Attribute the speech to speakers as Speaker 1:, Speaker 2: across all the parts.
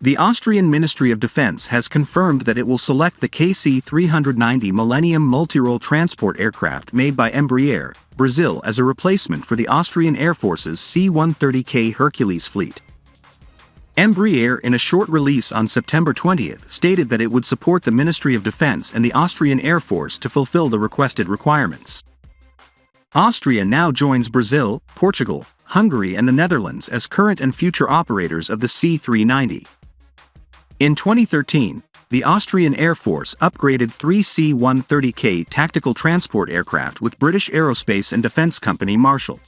Speaker 1: The Austrian Ministry of Defense has confirmed that it will select the KC-390 Millennium multirole transport aircraft made by Embraer, Brazil as a replacement for the Austrian Air Force's C-130K Hercules fleet. Embraer, in a short release on September 20th, stated that it would support the Ministry of Defense and the Austrian Air Force to fulfill the requested requirements. Austria now joins Brazil, Portugal, Hungary and the Netherlands as current and future operators of the C-390. In 2013, the Austrian Air Force upgraded 3 C-130K tactical transport aircraft with British aerospace and defense company Marshall.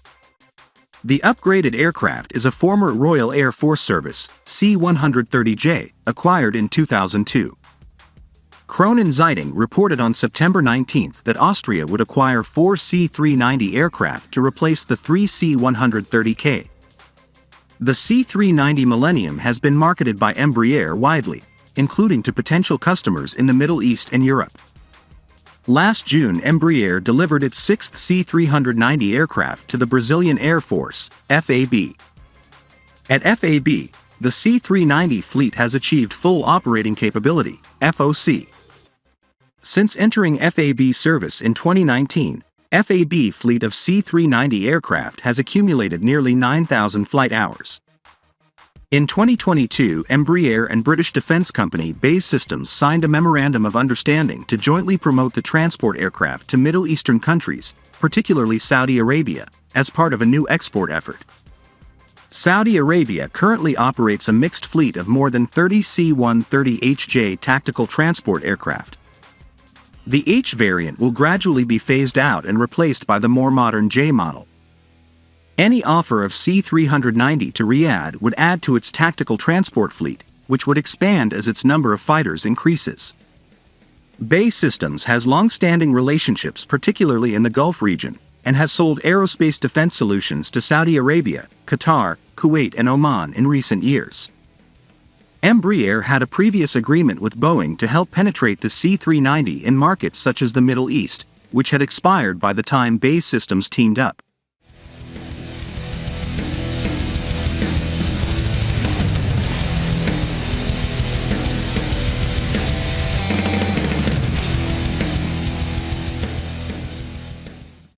Speaker 1: The upgraded aircraft is a former Royal Air Force Service, C-130J, acquired in 2002. Kronen Zeitung reported on September 19 that Austria would acquire 4 C-390 aircraft to replace the 3 C-130K. The C-390 Millennium has been marketed by Embraer widely, including to potential customers in the Middle East and Europe. Last June, Embraer delivered its 6th C-390 aircraft to the Brazilian Air Force, FAB. At FAB, the C-390 fleet has achieved full operating capability, FOC. Since entering FAB service in 2019, FAB fleet of C-390 aircraft has accumulated nearly 9,000 flight hours. In 2022, Embraer and British defense company BAE Systems signed a memorandum of understanding to jointly promote the transport aircraft to Middle Eastern countries, particularly Saudi Arabia, as part of a new export effort. Saudi Arabia currently operates a mixed fleet of more than 30 C-130HJ tactical transport aircraft. The H variant will gradually be phased out and replaced by the more modern J model. Any offer of C-390 to Riyadh would add to its tactical transport fleet, which would expand as its number of fighters increases. BAE Systems has long-standing relationships particularly in the Gulf region, and has sold aerospace defense solutions to Saudi Arabia, Qatar, Kuwait and Oman in recent years. Embraer had a previous agreement with Boeing to help penetrate the C-390 in markets such as the Middle East, which had expired by the time BAE Systems teamed up.